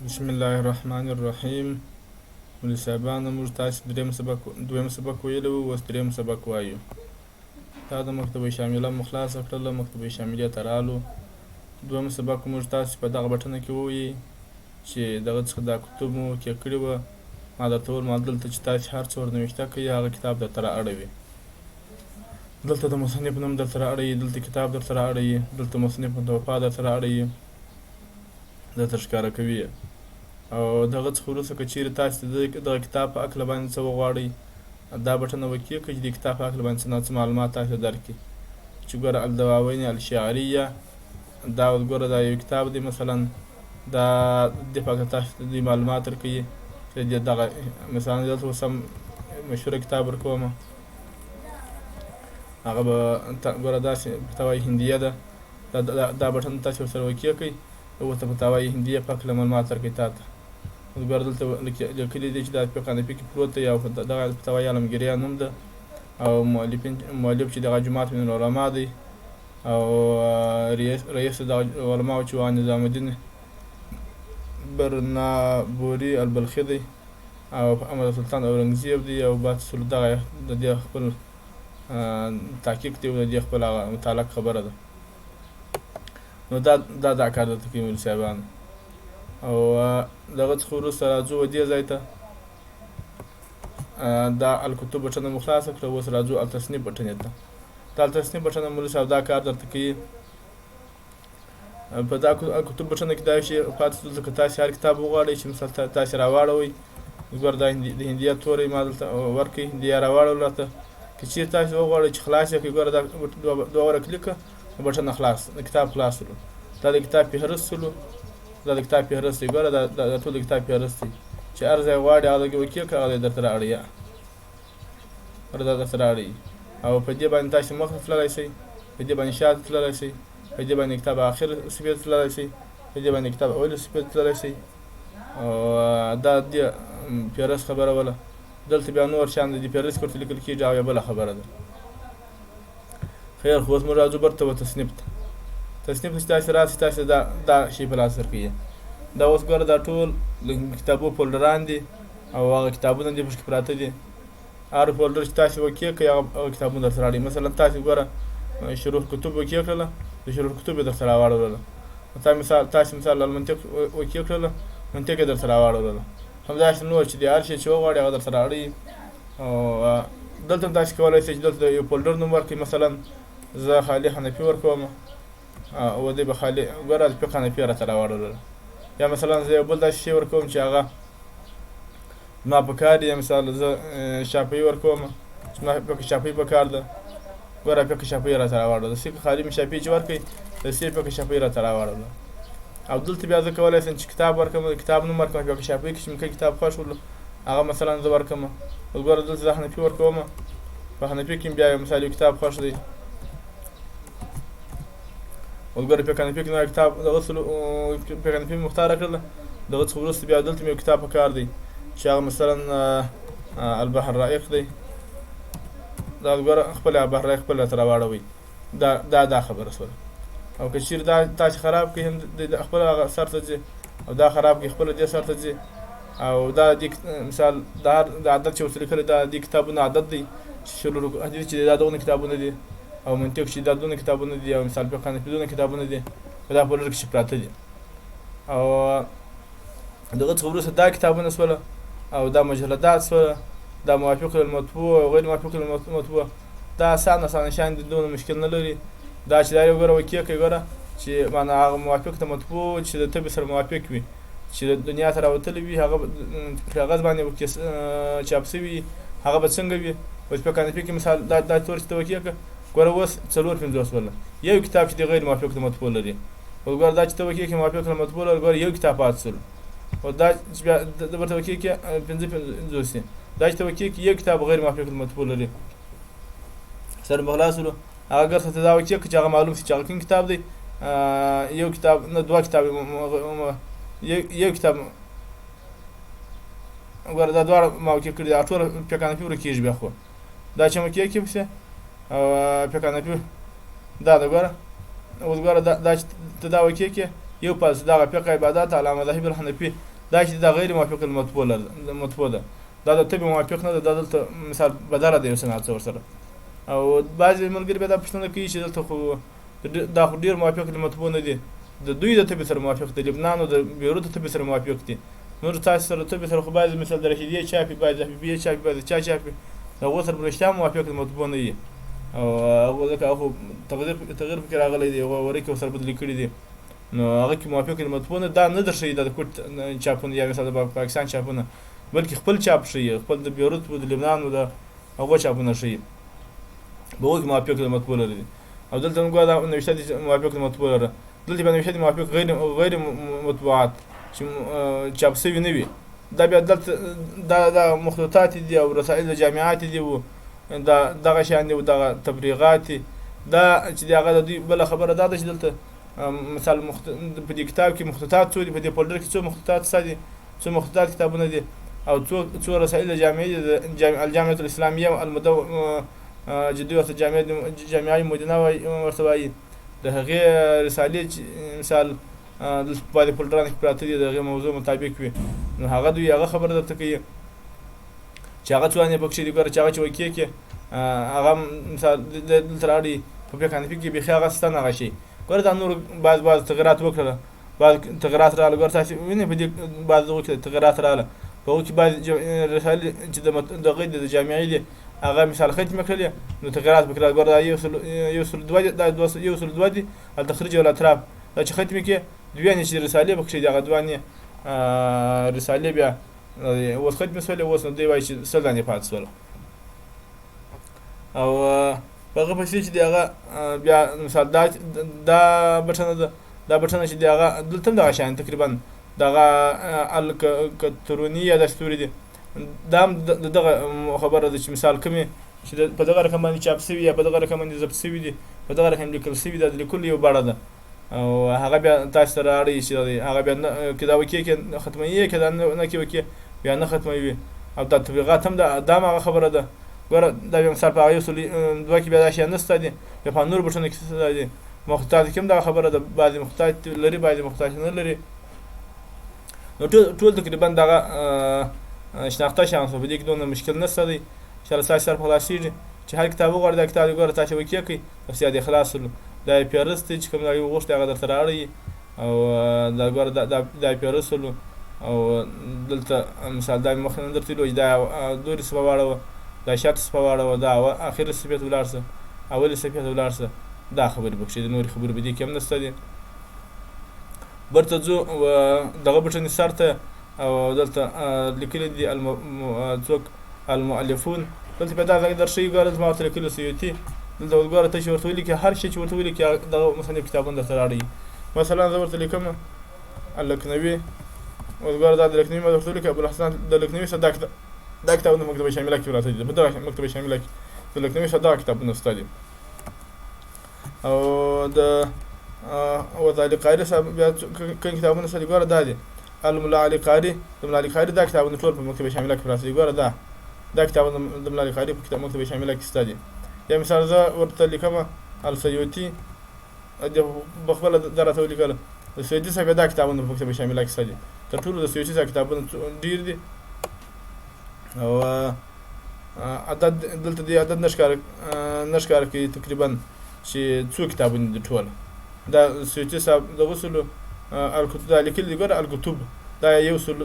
بسم الله الرحمن الرحیم. مولوي صاحبانو موږ تاسې دویم سبق ویلی وو، اوس دریم سبق وایو. دا د مکتبه شامله مو خلاصه کړله، مکتبه شاملې ته رالو. دویم سبق موږ تاسې په دغه بټنه کې ووایي چې دغه څخه دا کتب مو کې کړي وه. ما درته وویل ما دلته چې تاسې هر څه ورنوشته کوئ هغه کتاب درته را اړوي. دلته د مصنف نوم درته را اړوي، دلته کتاب درته را اړوي، دلته مصنف متوفا درته را اړوي، درته ښکاره کوي. او دغه څخه وروسته که چیرې تاسې دغه کتاب په هکله باندې څه وغواړئ، دا بټنه وکړئ چې د کتاب په هکله باندې څه معلومات تاسې ته درکړي. چې ګوره الدواوین الشعریه دا ګوره دا یو کتاب دی، مثلا دا دې په هکله تاسو ته دوی معلومات درکوي چې دغه مثلا دلته اوس هم مشهوره کتاب ورکومه، هغه به ګوره داسې محتوای هندیه ده. دا بټن تاسې ورسره وکړئ، ورته محتوای هندیه په هکله معلومات درکوي تا ته. ګوره دلته لیکلي دي چې دا فقه حنفي کې پروت دی، او دغه محتوای عالمګیریا نوم ده، او مؤلف چې دغه جماعت من العلما دی، او رئیس دغه علماو چې نظام الدین برنابوري البلخي دی، او احمد سلطان اورنګزیب دی، او باسل دغه د دې خپل تحقیق دی، او د دې خپل متعلق خبره ده. نو دا کار درته کوي مولوي صاحبانو. او دغه څخه وروسته راځو دې ځای ته، دا الکتب بټنه مو خلاصه کړه. اوس راځو التصنیف بټنې ته. دا التصنیف بټنه مولوي صاحب دا کار درته کوي. په دا کتب بټنه کې دا شی پاتې دلته که تاسې هر کتاب وغواړئ چې مثلا تاسې راواړوئ، ګوره دا د هندیه توری ما دلته ورکړئ، هندیه راواړوله راته. که چیرې تاسې وغواړئ چې خلاص یې کړئ، ګوره دا دوه وره کلیکه بټنه خلاص، د کتاب خلاص شولو. دا د کتاب فهرست شولو، دا د کتاب فهرست دی. ګوره دا ټول د کتاب فهرست دی، چې هر ځای غواړي هغه وکړئ، هغه درته راوړي، ګوره دا درته راوړي. او په دې باندې تاسې مخ تللی شئ، په دې باندې شاته تللی شئ، په دې باندې کتاب اخر صفحې ته تللی شئ، په دې باندې کتاب اول صفحې ته تللی شئ. او دا د فهرست خبره وله. دلته بیا نور شیان د فهرست کې ورته لیکل کېږي، هغه بله خبره ده. خیر، خو اوس موږ راځو برته و تصنیف ته. تصنیف ته چې تاسې راسئ، تاسې دا شی په لاس درکوي. دا اوس ګوره دا ټول د کتابو فولډران دي، او هغه کتابونه دي پکې پراته دي. هر فولډر چې تاسې وکړئ هغه کتابونه درته راوړي. مثلا تاسې ګوره شروح کتب وکړئ کړله، د شروح کتب یې درته راواړوله. تاسې مثال المنطق وکړئ کړله، منطق یې درته راواړوله. همداسې نور چې د هر شی چې وغواړي هغه درته راوړي. او دلته هم تاسې کولی شئ چې دلته یو فولډر نوم ورکړئ. مثلا زه خالي حنفي ورکوم، او دی به خالي ګوره فقه حنفي راته راواړوله. یا مثلا زه یو بل داسې شی ورکوم چې هغه زما په کار دی. مثال زه شافعي ورکوم چې زما فقه شافعي په کار ده، ګوره فقه شافعي راته راواړوله. فقه خالي شافعي چې ورکړئ، د فقه شافعي راته راواړوله. او دلته بیا زه کولی شم چې کتاب ورکړم، د کتاب نوم ورکړم. فقه شافعي کې چې مې کتاب خوښ ولو هغه مثلا زه ورکړم. اوس ګوره دلته زه حنفي ورکوم، په حنفي کې بیا یو مثال یو کتاب خوښ دی. اوس ګوره فقه حنفي کې نوی کتاب دغه فقه حنفي مختاره کړله. دغه څخه وروسته بیا دلته مې یو کتاب په کار دی چې هغه مثلا البحر الرائق دی. دا ګوره خپل البحر الرائق خپل راته راواړوئ. دا خبره شوله. او که چیرې دا تاسې خراب کړئ، هم د خپل هغه سر ته ځي، او دا خراب کړئ خپله دې سر ته ځي. او دا مثال د عدد چې ورته لیکلی، دا د کتابونه عدد دی چې شلو حدیث چې دا دغونه کتابونه دي، او منطق چې دا دونه کتابونه دي، او مثال فقه حنفي دونه کتابونه دي، په دا فولډر کې چې پراته دي. او دغه څخه وروسته دا کتابونه شوله، او دا مجلدات شوله، دا موافق للمطبوع او غیر موافق للمطبوع. دا اسانه شیان دي، دونه مشکل نه لري. دا چې دا یو ګوره وکړئ، ګوره چې معنا هغه موافق ته مطبوع چې د طبع سره موافق وي، چې د دنیا ته راوتلی وي، هغه کاغذ باندې چاپ شوي، هغه به څنګه وي. اوس فقه حنفي کې مثال دا تور چې ته وکړئ، ګوره اوس 4-5 وله یو کتاب چې د غیر موافق ته مطبوع لري. اوس ګوره دا چې ته وکړئ موافق ته مطبوع لري، ګوره یو کتاب پاتې شول. او دا چې بیا ورته وکړئ 5-5 دي، دا چې ته وکړئ یو کتاب غیر موافق ته مطبوع لري، سره به خلاص ولو. هغه ګر ته دا وکړئ چې هغه معلوم شي چې هغه کوم کتاب دی. یو کتاب نه، دوه کتاب، یو کتاب ګوره دا دواړه ما وکړي کړي، دا ټول فقه حنفي ورکېږي. بیا خو دا چې مو کېږي پسې او فقه حنفي دا ده. ګوره اوس ګوره دا چې ته دا وکړې یو پس دغه فقه عبادات علامه مذهب الحنفي دا چې دا غیر موافق المطبوع ده، دا د طبع موافق نه ده، دا دلته مثال بدله ده یو صنعت څه ورسره. او بعضې ملګري بیا دا پوښتنه کوي چې دلته خو دا خو ډېر موافق المطبوع نه دي، د دوی د طبع سره موافق دي، لبنان او د بیروت د طبع سره موافق دي. نور تاسو سره طبع سره خو بعضې مثال د رشیدیې چاپي، بعضې حبیبیې چاپي، بعضې چا چاپي، د هغو سره په رښتیا موافق المطبوع نه دي، او هغو ځکه هغه تغییر پکې راغلی دی، هغه ورقې ورسره بدلې کړي دي، نو هغه کې موافق المطبوع نه دا نه درښیي دا د کوټ چاپونه یا مثلا د پاکستان چاپونه، بلکې خپل چاپ ښیي، خپل د بیروت او د لبنان او د هغو چاپونه ښیي، په هغو کې موافق المطبوع لري. او دلته موږ دا نوشته دي موافق المطبوع لره، دلته بیا نوشته دي موافق غیر مطبوعات چې چاپ سوي نه وي، دا بیا دلته دا مخطوطات دي او رسائل د جامعات دي، او دغه شیان دي، او دغه تبلیغات دي، دا چې هغه د دوی بله خبره دا ده چې دلته مثال په دې کتاب کې مخطوطات څو دي، په دې فولډر کې څو مخطوطات شته دي، څو مخطوطات کتابونه دي، او څو رسائل د جامعې دي، د الجامعة الاسلامیه جدي ورته جامعه مدینه ورته وایي، د هغې رسالې چې مثال په دې فولډرانو کې پراته دي د هغې موضوع مطابق وي، نو هغه دوی هغه خبره درته کوي چې هغه څوان یې پکښې دي، ګوره چې هغه چې وکیې کې هغه مثال دلته راوړي په فقه حنفي کې بیخي هغه ستن هغه شي، ګوره دا نور بعض تغیرات وکړله، بعض تغیرات راغله، ګوره تاسې وینئ په دې بعض هغو کې تغیرات راغله، په هغو کې بعض رسالې چې د هغې د جامعې دي هغه مثال ختمې کړلې، نو تغیرات پکې راغلل، ګوره دا یو سل دوه دي التخریج والاطراف، دا چې ختمې کړې دویانې چې رسالې پکښې دي هغه دوانې رسالې بیا اوس ختمې شولې، اوس نو دوی وایي چې سل دانې پاتې شوله، او په هغه پسې چې د هغه بیا مثال دا بټنه ده، دا بټنه چې د هغه دلته هم دغه شیان تقریبا دغه الکتروني یا دستوري دي، دا هم دغه خبره ده چې مثال کومې چې په دغه رقم باندې چاپ شوي یا په دغه رقم باندې ضبط شوي دي، په دغه رقم لیکل شوي ده، د لیکلو یو بڼه ده، او هغه بیا تاسو سره اړوي چې هغه بیا که دا وکیې کې ختموي، که دا نه کې وکیې بیا نه ختموي، او دا تبلیغات هم دا هم هغه خبره ده، ګوره دا بیا مثال په هغه یو سل دوه کې بیا دا شیان نشته دي، بیا په نورو بټونو کې شته دي، مخطوطاتو کې هم دغه خبره ده، بعضې مخطوطات لري بعضې مخطوطات نه لري، نو ټول تقریبا دغه شناخته شیان شو، په دې کې دونه مشکل نشته دی، انشاءالله ستاسې سره په خلاصېږي چې هر کتاب وغواړئ دا کتاب ګوره تاسې وکیې کړئ، تفسیر دې خلاص شولو، دا یې پیرس دی چې کوم دا یې وغوښتې هغه درته راوړئ، او دا ګوره دا یې پیرس شولو، او دلته مثال دا مې مخکې نه درته ویلي دا دورې صفحه واړوه، دا شاته صفحه واړوه، دا اخري صفحې ته ولاړ شه، اولې صفحې ته ولاړ شه، دا خبرې پکښې دي، نورې خبرې په دې کې هم نشته دي. برته ځو دغه بټنې سر ته، او دلته لیکلي دي څوک المؤلفون، دلته بیا دا ځای درښیي، ګوره دلته ما ورته لیکلي سیوطي، دلته ګوره ته چې ورته ولیکې هر شی چې ورته ولیکې دغه مصنف کتابونه درته راوړي، مثلا زه ورته لیکم اللکنوي، اوس ګوره دا د لکنوي ما درته ولیکه ابوالحسن د لکنوي سره دا کتابونه مکتبه شامله کې پراته دي، په دغه مکتبه شامله کې د لکنوي سره دغه کتابونه شته دي، او د وضع علي قاري صاحب بیا کوم کتابونه شته دي، ګوره دا دي الملا علي قاري، د ملا علي قاري دا کتابونه ټول په مکتبه شامله کې پراته دي، ګوره دا کتابونه د ملا علي قاري په مکتبه شامله کې شته دي، یا مثال زه ورته لیکم السیوطي، بخپله دا راته ولیکله د سیوطي صاحب دا کتابونه په مکتبه شامله کې شته دي، تر ټولو د سیوطي صاحب کتابونه ډېر دي، او عدد دلته دې عدد نه ښکاره کوي تقریبا چې څو کتابونه دي ټوله، دا سیوطي صاحب دغه سلو الکتب دا لیکلي دي، ګوره الکتب دا یو سل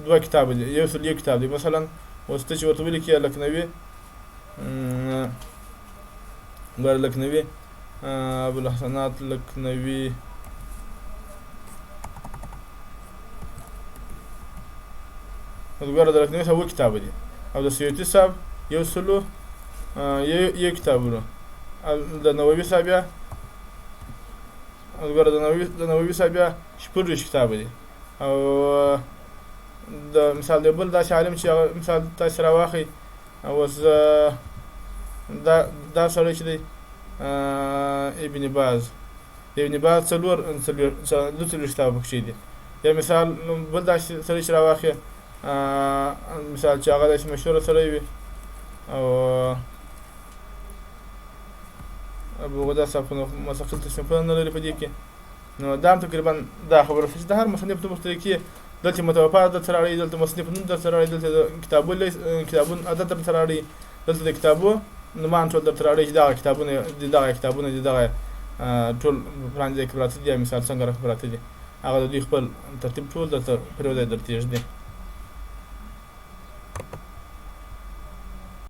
دوه کتاب دي، یو سل یو کتاب دی، مثلا اوس ته چې ورته ولیکې لکنوي، ګوره لکنوي ابوالحسنات لکنوي، ګوره د لکنوي صاحب اووه کتابه دي، او د سیوطي صاحب یو سلو یو کتابونه، د نووي صاحب بیا ګوره د نووي صاحب بیا شپږ ویشت کتابه دي، او د مثال د بل داسې عالم چې هغه مثال تاسې راواخئ، اوس دا سړی چې دی ابن باز، د ابن باز څلور کتابه پکښې دي، یا مثال بل داسې سړی چې راواخئ مثال چې هغه داسې مشهوره سړی وي، او ابو غدا صاحب خو مستقل تصنیفونه نه لري په دې کې، نو دا هم تقریبا دا خبره چې د هر مصنف په مختلف کې دلته متوفا درته راړي، دلته مصنف نوم درته راړي، دلته د کتابون عدد درته راړي، دلته د کتابو نومان ټول درته راړي چې دغه کتابونه دي، دغه ټول پرانځي کې پراته دي، مثال څنګه راته پراته دي، هغه د دوی خپل ترتیب ټول درته پرېږدی درته ایږدي.